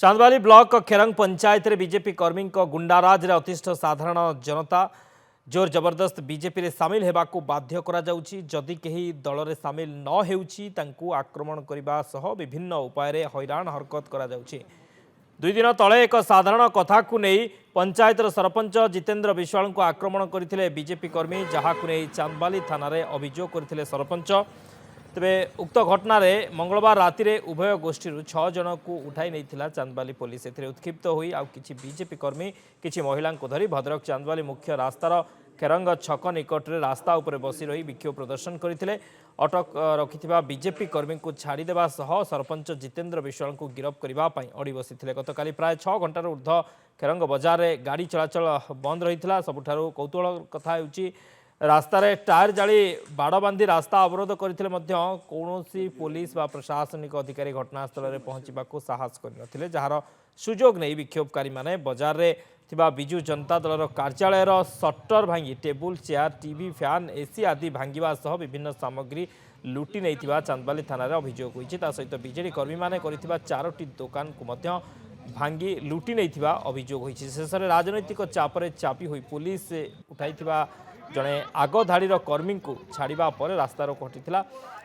Chandwali block खेरंग panchayat रे BJP कर्मी गुंडाराज रे अतिष्ठ साधारण जनता जोर जबरदस्त बीजेपी रे सामिल हेबाकू बाध्य करा जाउची। जदि केही दल रे सामिल न हेउची तांकू आक्रमण करबा सह विभिन्न उपाय रे हैरान हरकत करा जाउची। 2 दिन तले एक साधारण कथा को नहीं पंचायत सरपंच जितेंद्र विश्वाल को आक्रमण करथिले बीजेपी कर्मी, जहाकू नहीं चांदवाली थाना रे अभियोग करथिले सरपंच। तेबे उक्त घटना रे मंगलवार राति रे उभय गोष्ठी 6 जन को उठाई नहीं चांदवाली पुलिस। एथिरे उत्क्षिप्त होई आउ किछि बीजेपी कर्मी किछि महिला को धरी भद्रक चांदवाली मुख्य रास्तार खेरंग छक निकट रे रास्ता उपर बसी रही विक्षोभ प्रदर्शन करथिले। अटक रखिथिबा बीजेपी कर्मी को छाड़ी देबा सह सरपंच जितेंद्र विश्वाल को गिरफ करबा पई अड़ी बसिथिले। गतकाली प्राय 6 घंटार ऊर्ध्व खेरंग बाजार रे गाड़ी चलाचल बंद रहिथिला। सबुठारु कौतूहल कथा हेउची रास्तार टायर जाली बाड़ बांधी रास्ता अवरोध करथिले मध्य कौनसी पुलिस बा प्रशासनिक अधिकारी घटनास्थल में पहुंचवाक साहस करनथिले, जार सुजोग नहीं विक्षोभकारी माने बाजार रे थिबा बिजु जनता दलर कार्यालय सटर भांगी table chair TV fan AC आदि भांगिबा सह विभिन्न सामग्री लुटी नहीं चांदवाली थाना अभियोग होइछि। ता सहित बीजेडी कर्मी माने करिथिबा 4टी दुकान को मध्य भांगी लुटी नहीं अभियोग होइछि। शेष में राजनैतिक चापरे चापी हुई पुलिस उठाइथिबा जड़े आग धाड़ी कर्मी को छाड़ा पर रास्ता रोक हटिला।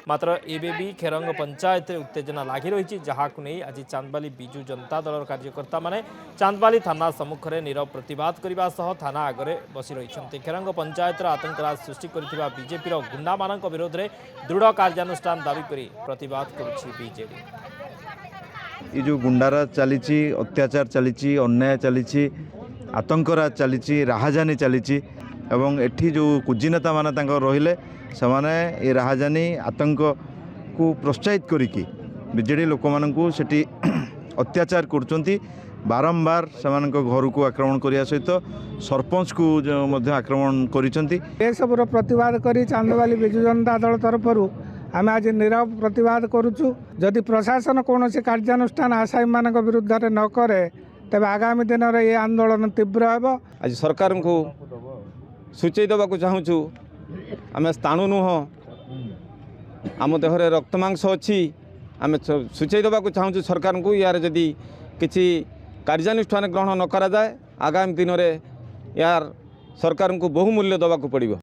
मात्र एबे भी खेरंग पंचायत उत्तेजना लगी रही, जहाँ नहीं आज चांदवाली बिजु जनता दल कार्यकर्ता माने चांदवाली थाना सम्मुखें नीरव प्रतिवाद करने सह थाना आगे बसी रही। खेरंग पंचायत आतंकराज सृष्टि कर बीजेपी गुंडा मान विरोध में दृढ़ कार्यानुष्ठान दाबी कर प्रतिवाद करुजेडी। ये जो गुंडाराज चली, अत्याचार चली, अन्याय चली, आतंकराज चली, राहाजानी चली एवं एठी जो कुजिनेता माने रहिले सेमाने ये राहाजानी आतंक को प्रोत्साहित करिकी बीजेडी लोक मानकू सेठी अत्याचार करचंती। बारंबार सेमानक घर को आक्रमण करिया सहित सरपंच को मध्य आक्रमण करिसंती। ए सब प्रतिवाद करी चांदवाली बिजु जनता दल तरफरु आम आज नीरव प्रतिवाद करुचु। जदि प्रशासन कौन कार्यानुष्ठान आसामी मान विरुद्ध न करे तेज आगामी दिन में ये आंदोलन तीव्र हेब। आज सरकार को सूचई देवाक चाहूँ आम स्थाणु नुह आम देहरे रक्त मांस अच्छी आम सूचई देवाक चाहूँ सरकार को यार जदि किसी कार्यानुष्ठान ग्रहण न करा जाए आगामी दिन में यार सरकार को बहुमूल्य देवाक पड़ो।